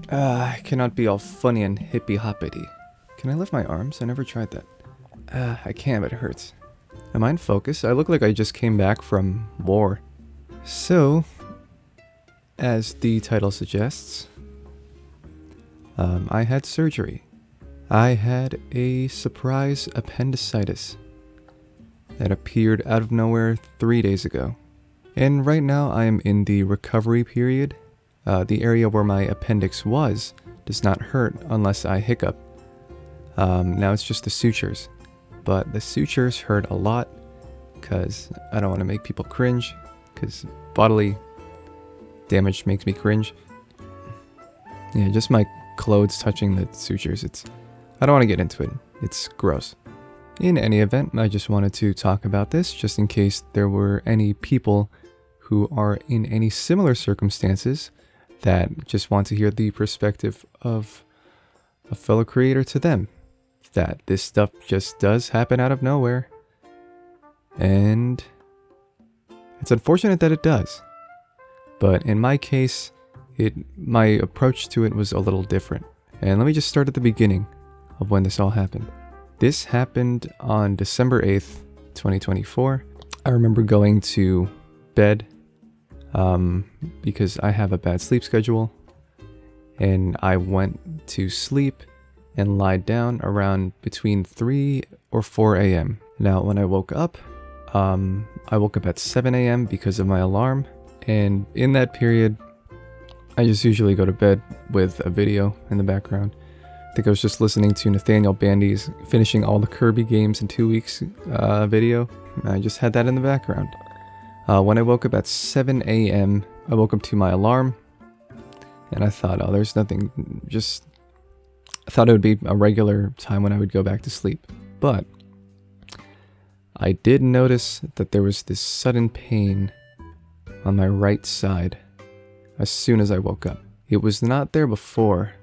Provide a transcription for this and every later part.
I cannot be all funny and hippy-hoppity. Can I lift my arms? I never tried that. I can, but it hurts. Am I in focus? I look like I just came back from war. So, as the title suggests, I had surgery. I had a surprise appendicitis that appeared out of nowhere 3 days ago. And right now I am in the recovery period. The area where my appendix was does not hurt unless I hiccup. Now it's just the sutures. But the sutures hurt a lot because I don't want to make people cringe, because bodily damage makes me cringe. Yeah, just my clothes touching the sutures. I don't want to get into it. It's gross. In any event, I just wanted to talk about this just in case there were any people who are in any similar circumstances that just want to hear the perspective of a fellow creator to them. That this stuff just does happen out of nowhere. And it's unfortunate that it does. But in my case, my approach to it was a little different. And let me just start at the beginning of when this all happened. This happened on December 8th, 2024. I remember going to bed because I have a bad sleep schedule. And I went to sleep and lied down around between 3 or 4 a.m. Now, when I woke up at 7 a.m. because of my alarm. And in that period, I just usually go to bed with a video in the background. I think I was just listening to Nathaniel Bandy's finishing all the Kirby games in 2 weeks video. I just had that in the background. When I woke up at 7 a.m., I woke up to my alarm. And I thought, oh, there's nothing, I thought it would be a regular time when I would go back to sleep. But I did notice that there was this sudden pain on my right side as soon as I woke up. It was not there before,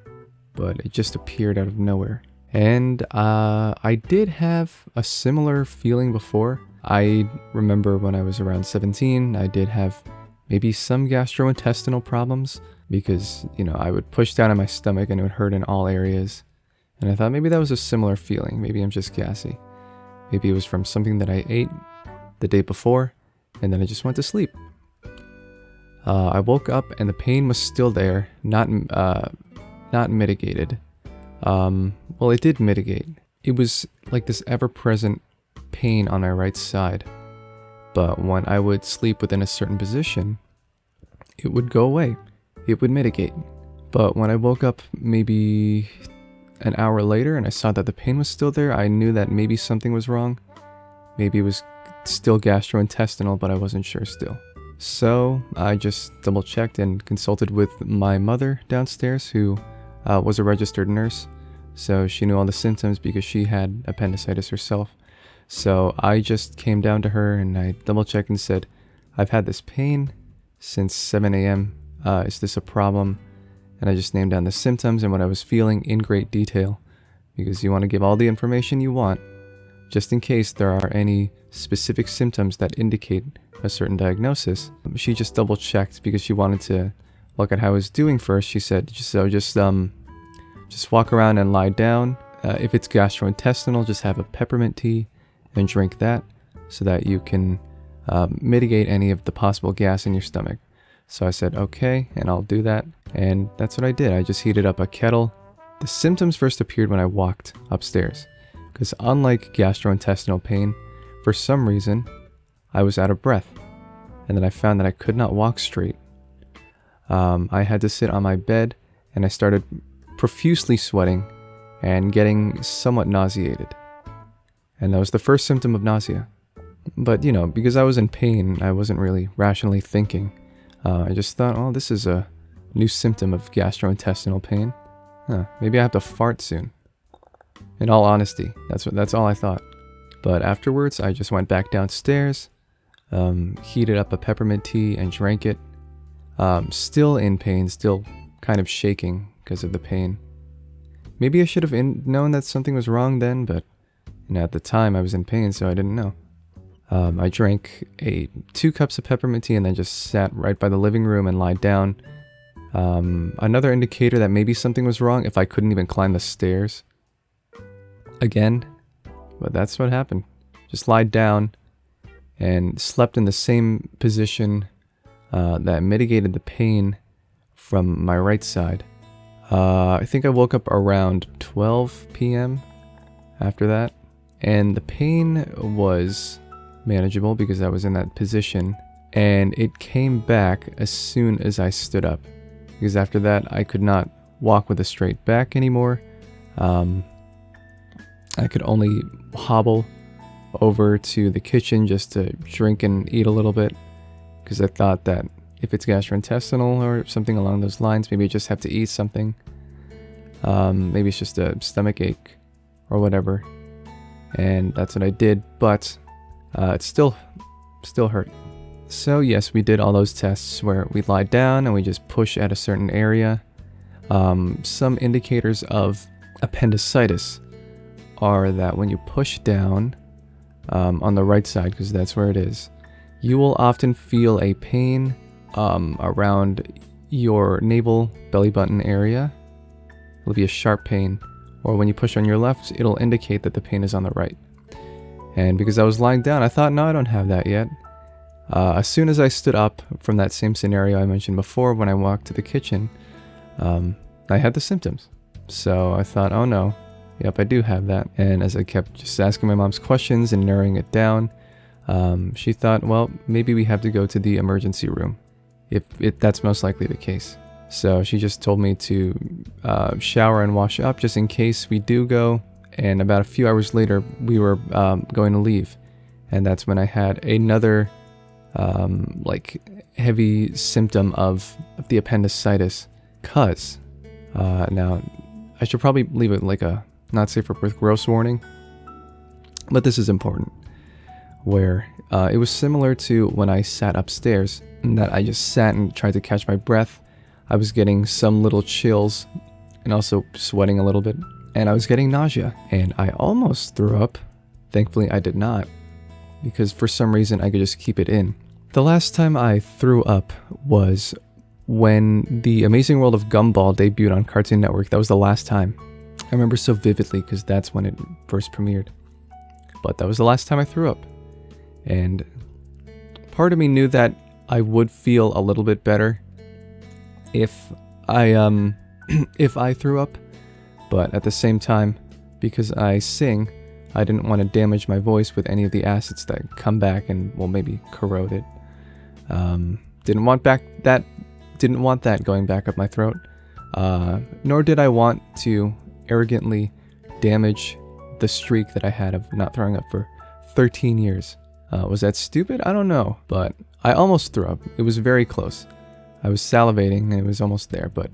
but it just appeared out of nowhere. And I did have a similar feeling before. I remember when I was around 17, I did have maybe some gastrointestinal problems because, I would push down on my stomach and it would hurt in all areas. And I thought maybe that was a similar feeling. Maybe I'm just gassy. Maybe it was from something that I ate the day before, and then I just went to sleep. I woke up and the pain was still there, not mitigated. Well, it did mitigate. It was like this ever-present pain on my right side. But when I would sleep within a certain position, it would go away. It would mitigate. But when I woke up maybe an hour later and I saw that the pain was still there, I knew that maybe something was wrong. Maybe it was still gastrointestinal, but I wasn't sure still. So I just double checked and consulted with my mother downstairs, who was a registered nurse. So she knew all the symptoms because she had appendicitis herself. So I just came down to her and I double checked and said, I've had this pain since 7 a.m. Is this a problem? And I just named down the symptoms and what I was feeling in great detail, because you want to give all the information you want, just in case there are any specific symptoms that indicate a certain diagnosis. She just double checked because she wanted to look at how I was doing first. She said, just walk around and lie down. If it's gastrointestinal, just have a peppermint tea and drink that so that you can mitigate any of the possible gas in your stomach. So I said, okay, and I'll do that. And that's what I did. I just heated up a kettle. The symptoms first appeared when I walked upstairs, because unlike gastrointestinal pain, for some reason, I was out of breath. And then I found that I could not walk straight. I had to sit on my bed, and I started profusely sweating and getting somewhat nauseated. And that was the first symptom of nausea. But, because I was in pain, I wasn't really rationally thinking. I just thought, oh, this is a new symptom of gastrointestinal pain. Maybe I have to fart soon. In all honesty, that's all I thought. But afterwards, I just went back downstairs, heated up a peppermint tea and drank it. Still in pain, still kind of shaking because of the pain. Maybe I should have known that something was wrong then, but at the time I was in pain, so I didn't know. I drank 2 cups of peppermint tea and then just sat right by the living room and lied down Another indicator that maybe something was wrong if I couldn't even climb the stairs. Again, but that's what happened. Just lied down and slept in the same position that mitigated the pain from my right side. I think I woke up around 12 p.m. after that, and the pain was manageable because I was in that position, and it came back as soon as I stood up, because after that I could not walk with a straight back anymore. I could only hobble over to the kitchen just to drink and eat a little bit, because I thought that if it's gastrointestinal or something along those lines, maybe I just have to eat something. Maybe it's just a stomach ache or whatever. And that's what I did, but it still hurt. So yes, we did all those tests where we lie down and we just push at a certain area. Some indicators of appendicitis are that when you push down on the right side, because that's where it is, you will often feel a pain around your navel belly button area. It'll be a sharp pain, or when you push on your left, it'll indicate that the pain is on the right. And because I was lying down, I thought, no, I don't have that yet. As soon as I stood up from that same scenario I mentioned before, when I walked to the kitchen, I had the symptoms. So I thought, oh no, yep, I do have that. And as I kept just asking my mom's questions and narrowing it down, she thought, well, maybe we have to go to the emergency room, if that's most likely the case. So she just told me to shower and wash up just in case we do go. And about a few hours later, we were going to leave. And that's when I had another like heavy symptom of the appendicitis. Cause now I should probably leave it like a not safe for birth gross warning, but this is important. Where it was similar to when I sat upstairs, in that I just sat and tried to catch my breath. I was getting some little chills and also sweating a little bit, and I was getting nausea, and I almost threw up. Thankfully I did not, because for some reason I could just keep it in. The last time I threw up was when The Amazing World of Gumball debuted on Cartoon Network. That was the last time. I remember so vividly because that's when it first premiered. But that was the last time I threw up. And part of me knew that I would feel a little bit better if I threw up, but at the same time, because I sing, I didn't want to damage my voice with any of the acids that come back and will maybe corrode it. Didn't want that going back up my throat, nor did I want to arrogantly damage the streak that I had of not throwing up for 13 years. Was that stupid? I don't know, but I almost threw up. It was very close. I was salivating and it was almost there, but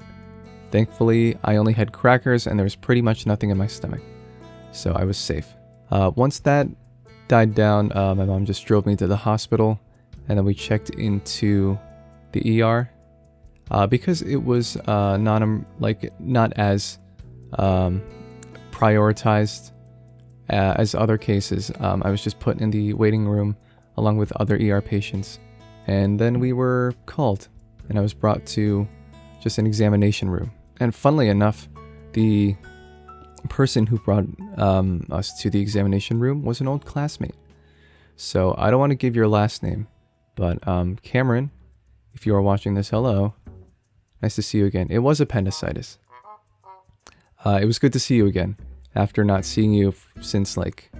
thankfully I only had crackers and there was pretty much nothing in my stomach, so I was safe. Once that died down, my mom just drove me to the hospital, and then we checked into the ER because it was not as prioritized as other cases. I was just put in the waiting room along with other ER patients, and then we were called, and I was brought to just an examination room. And funnily enough, the person who brought us to the examination room was an old classmate. So I don't want to give your last name, but Cameron, if you are watching this, hello. Nice to see you again. It was appendicitis. It was good to see you again after not seeing you since like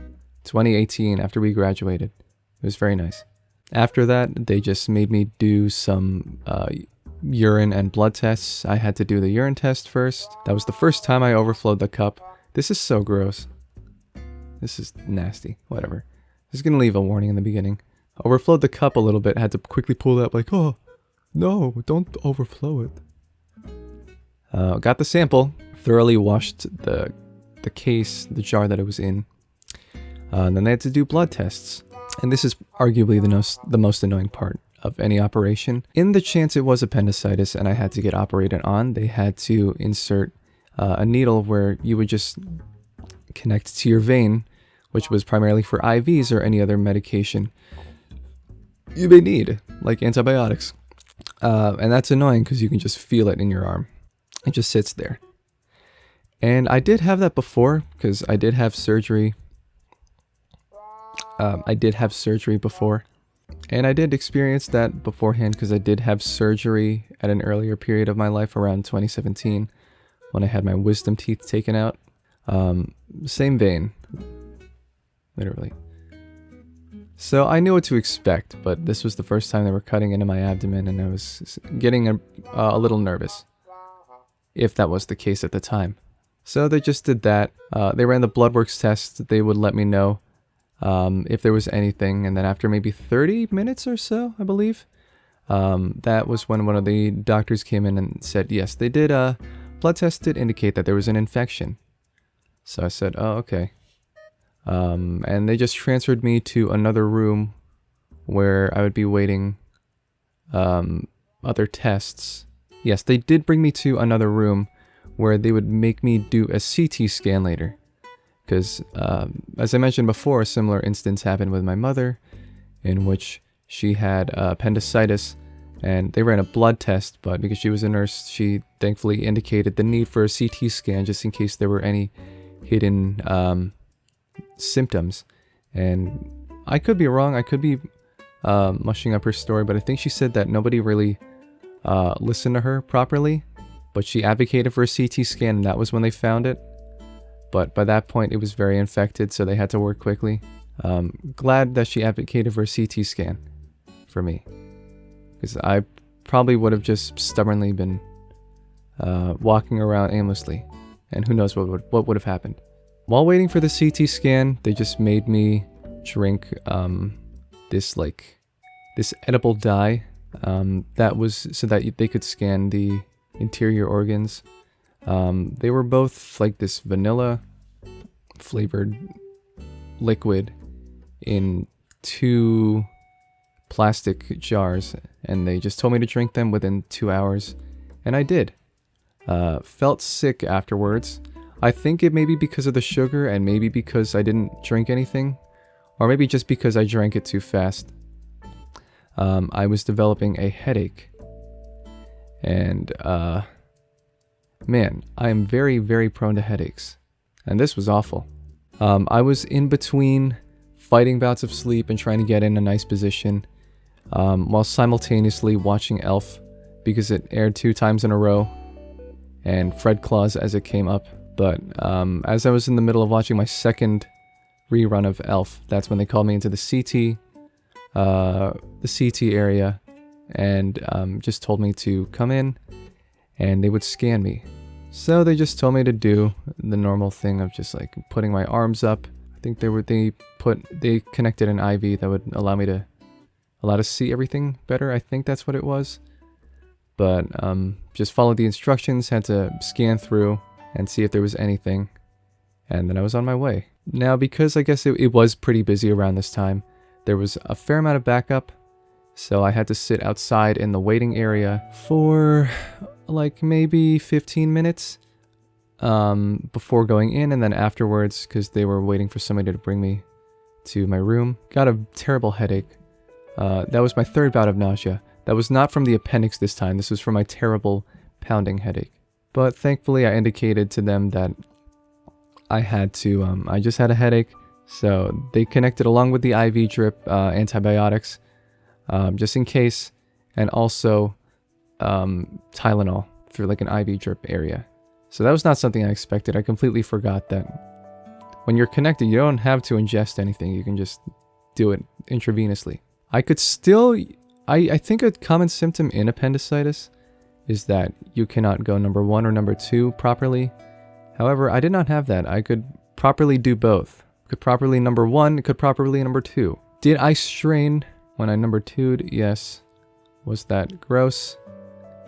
2018 after we graduated. It was very nice. After that, they just made me do some urine and blood tests. I had to do the urine test first. That was the first time I overflowed the cup. This is so gross. This is nasty. Whatever. I was gonna leave a warning in the beginning. Overflowed the cup a little bit. Had to quickly pull it up like, oh, no, don't overflow it. Got the sample. Thoroughly washed the case, the jar that it was in. And then they had to do blood tests. And this is arguably the most annoying part of any operation. In the chance it was appendicitis and I had to get operated on, they had to insert a needle where you would just connect to your vein, which was primarily for IVs or any other medication you may need, like antibiotics. And that's annoying because you can just feel it in your arm. It just sits there. And I did have that before because I did have surgery. Before. And I did experience that beforehand because I did have surgery at an earlier period of my life around 2017 when I had my wisdom teeth taken out. Same vein. Literally. So I knew what to expect, but this was the first time they were cutting into my abdomen and I was getting a little nervous. If that was the case at the time. So they just did that. They ran the blood works test. They would let me know if there was anything. And then after maybe 30 minutes or so, I believe, that was when one of the doctors came in and said, yes, they did, blood test did indicate that there was an infection. So I said, oh, okay. And they just transferred me to another room where I would be waiting other tests. Yes, they did bring me to another room where they would make me do a CT scan later. Because, as I mentioned before, a similar instance happened with my mother, in which she had appendicitis, and they ran a blood test, but because she was a nurse, she thankfully indicated the need for a CT scan just in case there were any hidden symptoms. And I could be wrong, I could be mushing up her story, but I think she said that nobody really listened to her properly, but she advocated for a CT scan, and that was when they found it. But by that point, it was very infected, so they had to work quickly. Glad that she advocated for a CT scan for me, because I probably would have just stubbornly been walking around aimlessly, and who knows what would have happened. While waiting for the CT scan, they just made me drink this edible dye. That was so that they could scan the interior organs. They were both like this vanilla flavored liquid in 2 plastic jars, and they just told me to drink them within 2 hours, and I did. Felt sick afterwards. I think it may be because of the sugar, and maybe because I didn't drink anything, or maybe just because I drank it too fast. I was developing a headache, and man, I am very, very prone to headaches, and this was awful. I was in between fighting bouts of sleep and trying to get in a nice position, while simultaneously watching Elf, because it aired 2 times in a row, and Fred Claus as it came up. But as I was in the middle of watching my second rerun of Elf, that's when they called me into the CT area, and just told me to come in, and they would scan me. So they just told me to do the normal thing of just like putting my arms up. I think they connected an IV that would allow to see everything better. I think that's what it was. But just followed the instructions, had to scan through and see if there was anything, and then I was on my way. Now, because I guess it was pretty busy around this time, there was a fair amount of backup, so I had to sit outside in the waiting area for like maybe 15 minutes before going in, and then afterwards, because they were waiting for somebody to bring me to my room. Got a terrible headache. That was my 3rd bout of nausea. That was not from the appendix this time. This was from my terrible pounding headache. But thankfully, I indicated to them that I had to, I just had a headache. So they connected along with the IV drip antibiotics, just in case, and also Tylenol for like an IV drip area. So that was not something I expected. I completely forgot that when you're connected, you don't have to ingest anything. You can just do it intravenously. I could still, I think a common symptom in appendicitis is that you cannot go number 1 or number 2 properly. However, I did not have that. I could properly do both. Could properly number 1, could properly number 2. Did I strain when I number 2'd? Yes. Was that gross?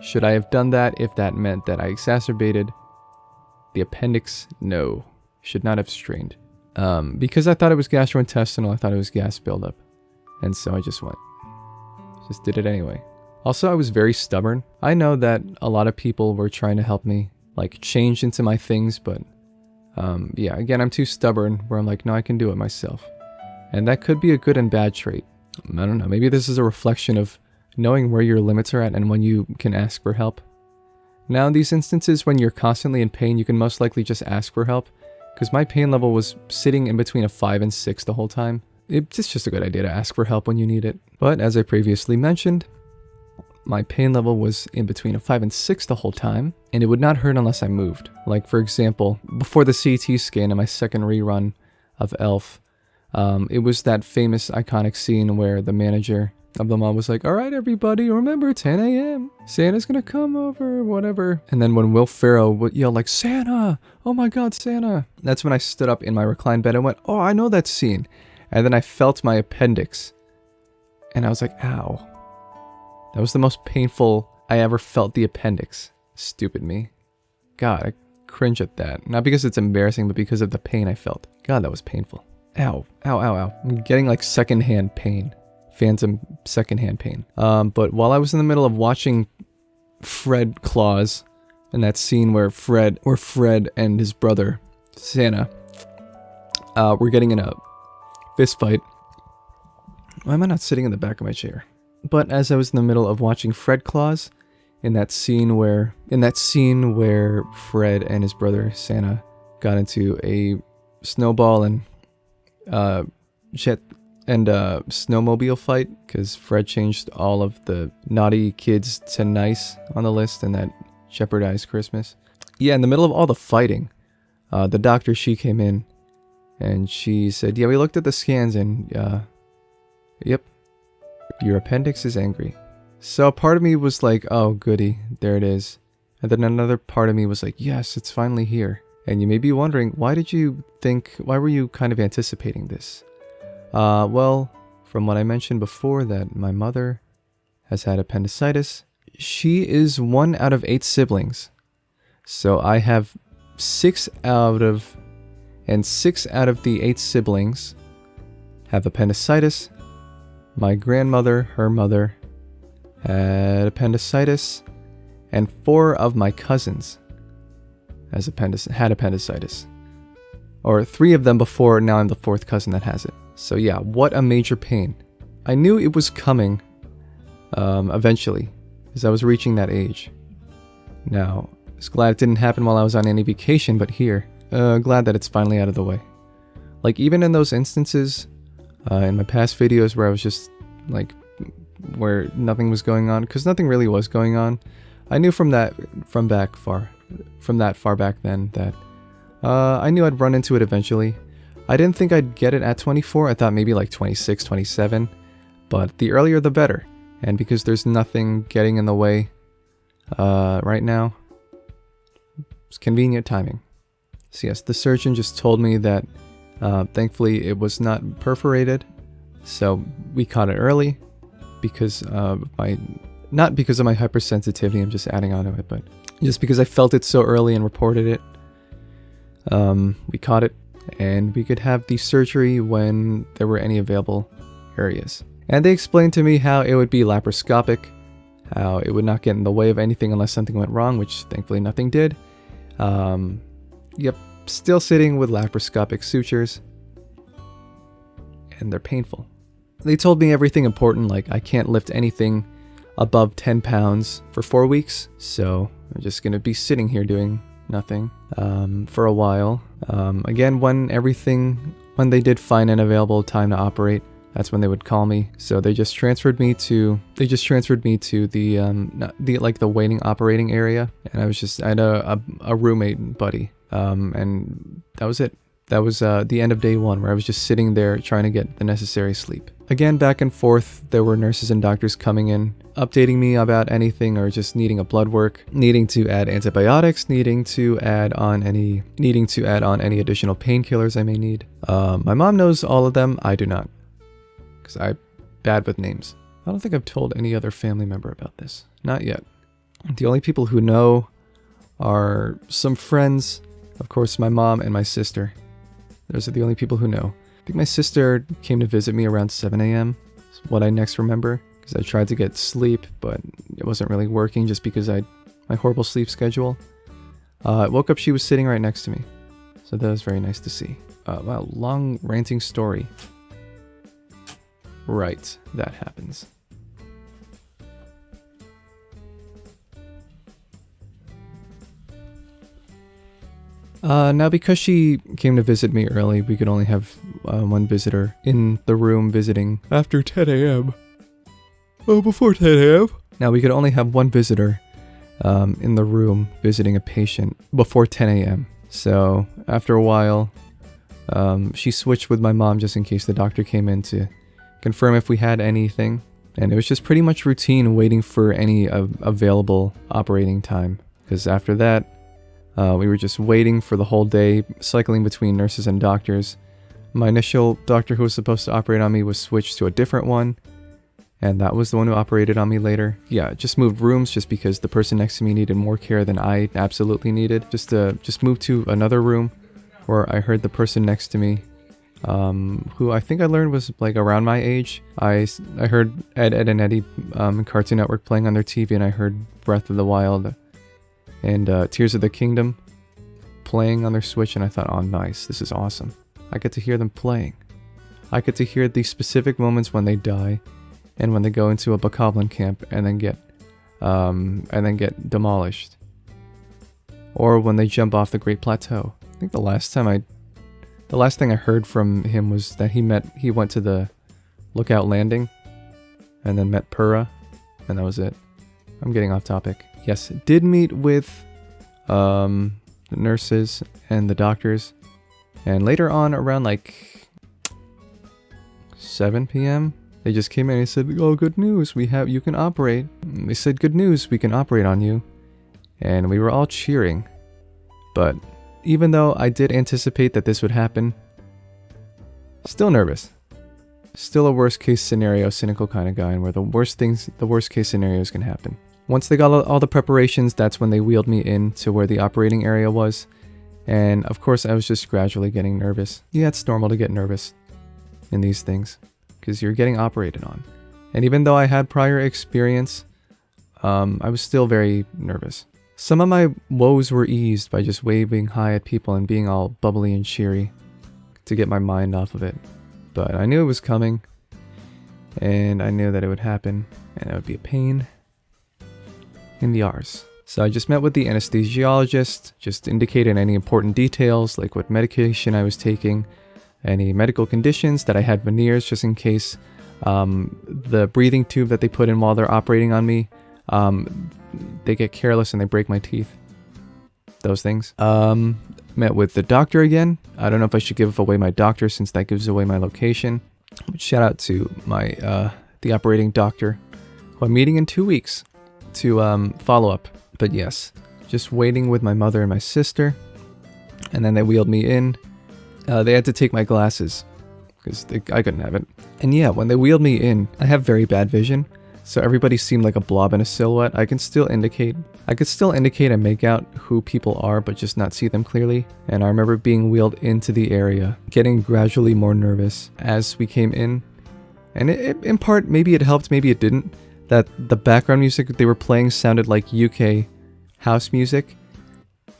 Should I have done that if that meant that I exacerbated the appendix? No. Should not have strained. Because I thought it was gastrointestinal, I thought it was gas buildup. And so I just did it anyway. Also, I was very stubborn. I know that a lot of people were trying to help me, like, change into my things, but yeah, again, I'm too stubborn where I'm like, no, I can do it myself. And that could be a good and bad trait. I don't know, maybe this is a reflection of knowing where your limits are at and when you can ask for help. Now, in these instances when you're constantly in pain, you can most likely just ask for help, because my pain level was sitting in between a 5 and 6 the whole time. It's just a good idea to ask for help when you need it. But as I previously mentioned, my pain level was in between a 5 and 6 the whole time, and it would not hurt unless I moved. Like, for example, before the CT scan in my second rerun of Elf, it was that famous iconic scene where the manager of the mall was like, "Alright everybody, remember 10 a.m. Santa's gonna come over," whatever. And then when Will Ferrell would yell like, "Santa! Oh my god, Santa!" That's when I stood up in my reclined bed and went, "Oh, I know that scene." And then I felt my appendix. And I was like, ow. That was the most painful I ever felt the appendix. Stupid me. God, I cringe at that. Not because it's embarrassing, but because of the pain I felt. God, that was painful. Ow, ow, ow, ow. I'm getting like secondhand pain. Phantom secondhand pain. But while I was in the middle of watching Fred Claus, and that scene where Fred and his brother, Santa, were getting in a fist fight. Why am I not sitting in the back of my chair? But as I was in the middle of watching Fred Claus, in that scene where Fred and his brother Santa got into a snowball and snowmobile fight, because Fred changed all of the naughty kids to nice on the list, and that jeopardized Christmas. Yeah, in the middle of all the fighting, the doctor, she came in and she said, "Yeah, we looked at the scans and yep, your appendix is angry." So a part of me was like, "Oh goody, there it is." And then another part of me was like, "Yes, it's finally here." And you may be wondering, why were you kind of anticipating this? Well, from what I mentioned before, that my mother has had appendicitis. She is 1 out of 8 siblings. So I have 6 out of the 8 siblings have appendicitis. My grandmother, her mother, had appendicitis, and 4 of my cousins had appendicitis. Or 3 of them before, now I'm the 4th cousin that has it. So yeah, what a major pain. I knew it was coming eventually, as I was reaching that age. Now, I was glad it didn't happen while I was on any vacation, but here, glad that it's finally out of the way. Like, even in those instances, in my past videos where I was just, like, where nothing was going on, because nothing really was going on, I knew from that far back then that I knew I'd run into it eventually. I didn't think I'd get it at 24, I thought maybe like 26, 27, but the earlier the better. And because there's nothing getting in the way right now, it's convenient timing. So yes, the surgeon just told me that thankfully it was not perforated, so we caught it early because not because of my hypersensitivity, I'm just adding on to it, but just because I felt it so early and reported it. We caught it, and we could have the surgery when there were any available areas. And they explained to me how it would be laparoscopic, how it would not get in the way of anything unless something went wrong, which thankfully nothing did. Yep, still sitting with laparoscopic sutures, and they're painful. They told me everything important, like I can't lift anything above 10 pounds for 4 weeks, so I'm just gonna be sitting here doing nothing for a while. Again, when they did find an available time to operate, that's when they would call me. So they just transferred me to the waiting operating area, and I had a roommate buddy, and that was it. That was the end of day 1, where I was just sitting there trying to get the necessary sleep. Again, back and forth, there were nurses and doctors coming in, updating me about anything, or just needing a blood work, needing to add antibiotics, needing to add on any additional painkillers I may need. My mom knows all of them, I do not, because I'm bad with names. I don't think I've told any other family member about this. Not yet. The only people who know are some friends, of course my mom and my sister. Those are the only people who know. I think my sister came to visit me around 7 a.m. is what I next remember, because I tried to get sleep, but it wasn't really working just because my horrible sleep schedule. I woke up, she was sitting right next to me. So that was very nice to see. Wow, long ranting story. Right, that happens. Now because she came to visit me early, we could only have one visitor in the room visiting after 10 a.m. Oh, before 10 a.m. Now we could only have one visitor in the room visiting a patient before 10 a.m. So after a while, she switched with my mom just in case the doctor came in to confirm if we had anything. And it was just pretty much routine waiting for any available operating time. Because after that, we were just waiting for the whole day, cycling between nurses and doctors. My initial doctor who was supposed to operate on me was switched to a different one. And that was the one who operated on me later. Yeah, just moved rooms just because the person next to me needed more care than I absolutely needed. Just moved to another room where I heard the person next to me, who I think I learned was like around my age. I heard Ed, and Eddie in Cartoon Network playing on their TV, and I heard Breath of the Wild and Tears of the Kingdom playing on their Switch, and I thought, oh nice, this is awesome. I get to hear them playing. I get to hear the specific moments when they die, and when they go into a Bokoblin camp and then get demolished, or when they jump off the Great Plateau. I think the last thing I heard from him was that he went to the Lookout Landing, and then met Purah, and that was it. I'm getting off topic. Yes, did meet with the nurses and the doctors, and later on around like 7 p.m. they just came in and said, "Oh, good news, you can operate." They said, "Good news, we can operate on you." And we were all cheering. But even though I did anticipate that this would happen, still nervous. Still a worst case scenario, cynical kind of guy, and where the worst case scenarios can happen. Once they got all the preparations, that's when they wheeled me in to where the operating area was. And of course, I was just gradually getting nervous. Yeah, it's normal to get nervous in these things, because you're getting operated on. And even though I had prior experience, I was still very nervous. Some of my woes were eased by just waving hi at people and being all bubbly and cheery to get my mind off of it. But I knew it was coming, and I knew that it would happen, and it would be a pain in the arse. So I just met with the anesthesiologist, just indicated any important details, like what medication I was taking, any medical conditions, that I had veneers just in case the breathing tube that they put in while they're operating on me, they get careless and they break my teeth. Those things. Met with the doctor again. I don't know if I should give away my doctor since that gives away my location. Shout out to my the operating doctor, who I'm meeting in 2 weeks to follow up. But yes, just waiting with my mother and my sister, and then they wheeled me in. They had to take my glasses because I couldn't have it. And yeah, when they wheeled me in, I have very bad vision, so everybody seemed like a blob and a silhouette. I could still indicate and make out who people are, but just not see them clearly. And I remember being wheeled into the area, getting gradually more nervous as we came in. And it in part, maybe it helped, maybe it didn't, that the background music that they were playing sounded like UK house music,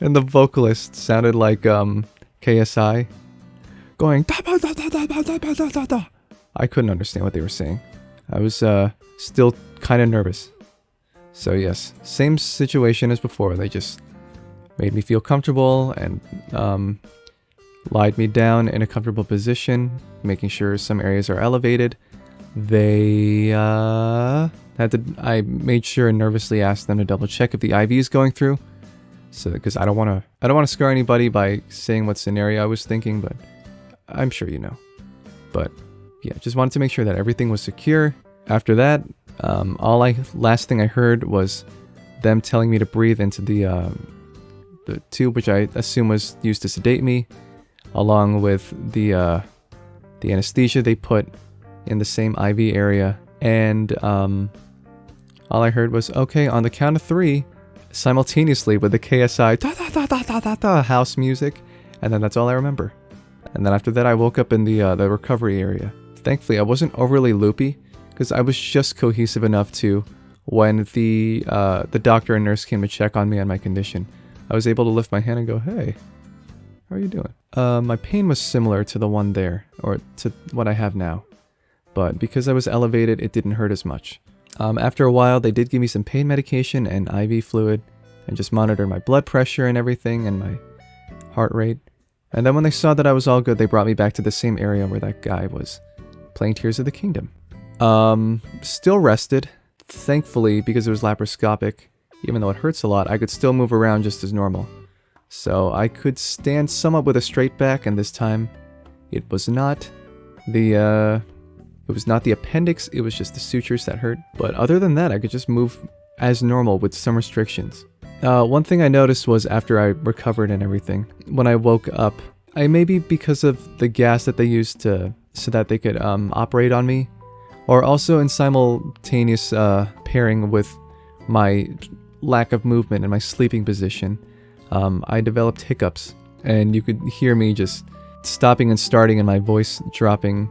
and the vocalist sounded like KSI, going da da da da da da da da da. I couldn't understand what they were saying. I was still kind of nervous. So yes, same situation as before. They just made me feel comfortable and lied me down in a comfortable position, making sure some areas are elevated. They I made sure and nervously asked them to double check if the IV is going through. So, because I don't want to scare anybody by saying what scenario I was thinking, but I'm sure you know. But yeah, just wanted to make sure that everything was secure. After that, last thing I heard was them telling me to breathe into the tube, which I assume was used to sedate me, along with the anesthesia they put in the same IV area. And all I heard was, okay, on the count of 3, simultaneously with the KSI da da da da da da da house music, and then that's all I remember. And then after that, I woke up in the recovery area. Thankfully, I wasn't overly loopy, because I was just cohesive enough to, when the doctor and nurse came to check on me and my condition, I was able to lift my hand and go, "Hey, how are you doing?" My pain was similar to the one there, or to what I have now, but because I was elevated, it didn't hurt as much. After a while, they did give me some pain medication and IV fluid, and just monitored my blood pressure and everything, and my heart rate. And then when they saw that I was all good, they brought me back to the same area where that guy was playing Tears of the Kingdom. Still rested. Thankfully, because it was laparoscopic, even though it hurts a lot, I could still move around just as normal. So I could stand somewhat with a straight back, and this time it was not the appendix, it was just the sutures that hurt. But other than that, I could just move as normal with some restrictions. One thing I noticed was after I recovered and everything, when I woke up, maybe because of the gas that they used so that they could operate on me, or also in simultaneous pairing with my lack of movement and my sleeping position, I developed hiccups, and you could hear me just stopping and starting and my voice dropping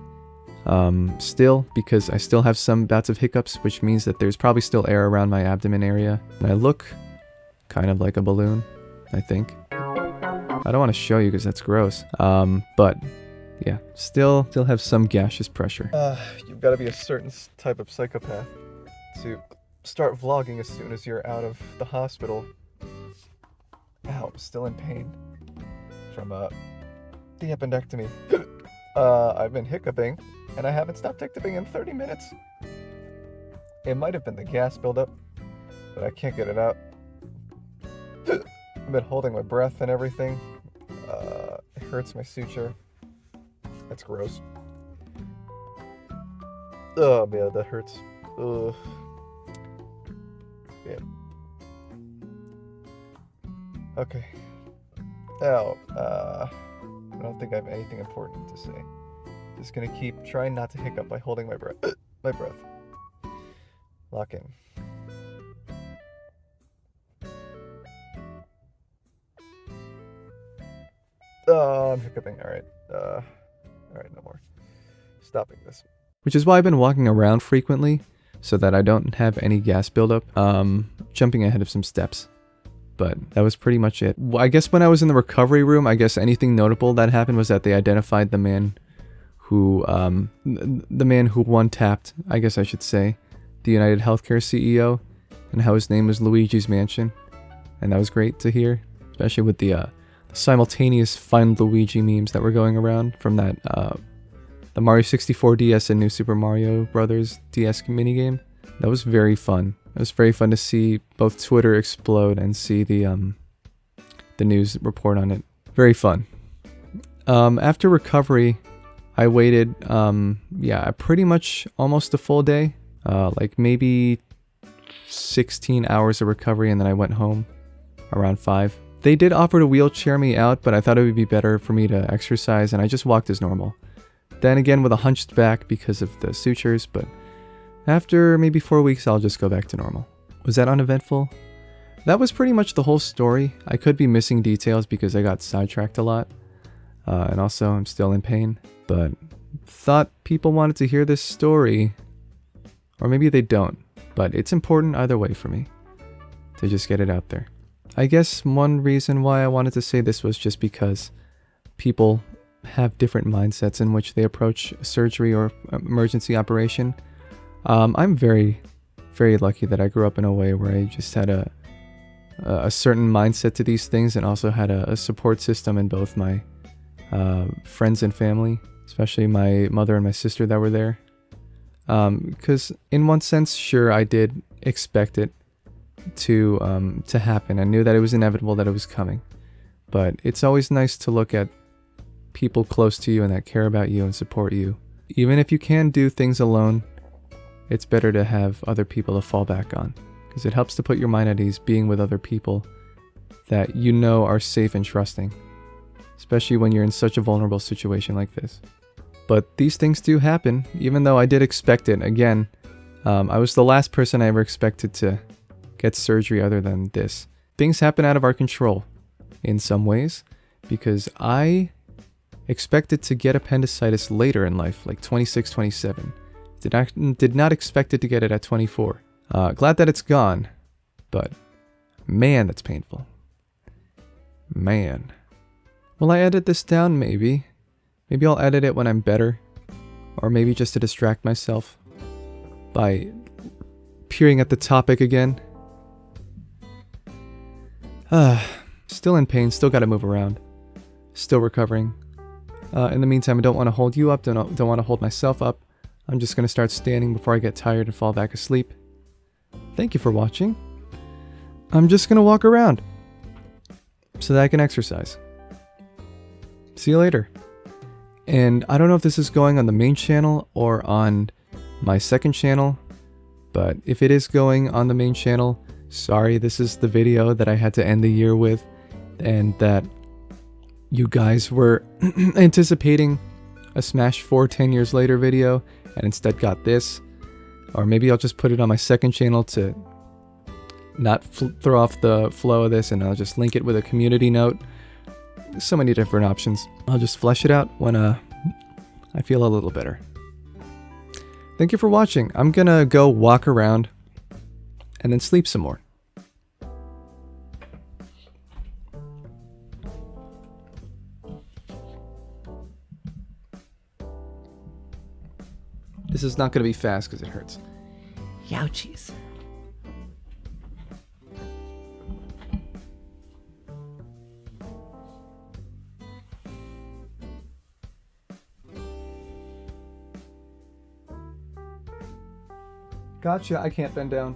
still, because I still have some bouts of hiccups, which means that there's probably still air around my abdomen area. And I look kind of like a balloon, I think. I don't want to show you because that's gross. But yeah, still have some gaseous pressure. You've got to be a certain type of psychopath to start vlogging as soon as you're out of the hospital. Ow, I'm still in pain from the appendectomy. I've been hiccuping, and I haven't stopped hiccuping in 30 minutes. It might have been the gas buildup, but I can't get it out. I've been holding my breath and everything. It hurts my suture. That's gross. Oh man, that hurts. Ugh. Yeah. Okay. Now, I don't think I have anything important to say. Just gonna keep trying not to hiccup by holding my breath. Lock in. Oh, I'm hiccuping. Alright. Alright, no more. Stopping this. Which is why I've been walking around frequently, so that I don't have any gas buildup. Jumping ahead of some steps. But that was pretty much it. I guess when I was in the recovery room, I guess anything notable that happened was that they identified the man who one-tapped, I guess I should say, the United Healthcare CEO, and how his name was Luigi's Mansion. And that was great to hear, especially with the simultaneous Find Luigi memes that were going around from that the Mario 64 DS and New Super Mario Bros. DS minigame. That was very fun. It was very fun to see both Twitter explode and see the news report on it. Very fun. After recovery, I waited, pretty much almost a full day. Like maybe 16 hours of recovery, and then I went home around 5. They did offer to wheelchair me out, but I thought it would be better for me to exercise, and I just walked as normal. Then again with a hunched back because of the sutures, but after maybe 4 weeks, I'll just go back to normal. Was that uneventful? That was pretty much the whole story. I could be missing details because I got sidetracked a lot. And also, I'm still in pain. But thought people wanted to hear this story. Or maybe they don't. But it's important either way for me to just get it out there. I guess one reason why I wanted to say this was just because people have different mindsets in which they approach surgery or emergency operation. I'm very, very lucky that I grew up in a way where I just had a certain mindset to these things, and also had a support system in both my friends and family, especially my mother and my sister that were there. Because in one sense, sure, I did expect it to happen. I knew that it was inevitable, that it was coming. But it's always nice to look at people close to you and that care about you and support you. Even if you can do things alone, it's better to have other people to fall back on, because it helps to put your mind at ease being with other people that you know are safe and trusting, especially when you're in such a vulnerable situation like this. But these things do happen, even though I did expect it. Again, I was the last person I ever expected to get surgery other than this. Things happen out of our control in some ways, because I expected to get appendicitis later in life, like 26, 27. Did not expect it to get it at 24. Glad that it's gone, but man, that's painful. Man. Will I edit this down? Maybe. Maybe I'll edit it when I'm better, or maybe just to distract myself by peering at the topic again. Still in pain, still gotta move around. Still recovering. In the meantime, I don't want to hold you up, don't want to hold myself up. I'm just going to start standing before I get tired and fall back asleep. Thank you for watching. I'm just going to walk around so that I can exercise. See you later. And I don't know if this is going on the main channel or on my second channel, but if it is going on the main channel, sorry, this is the video that I had to end the year with, and that you guys were anticipating a Smash 4 10 years later video and instead got this. Or maybe I'll just put it on my second channel to not throw off the flow of this, and I'll just link it with a community note. So many different options. I'll just flesh it out when I feel a little better. Thank you for watching. I'm gonna go walk around and then sleep some more. This is not gonna be fast because it hurts. Youchies. Gotcha, I can't bend down.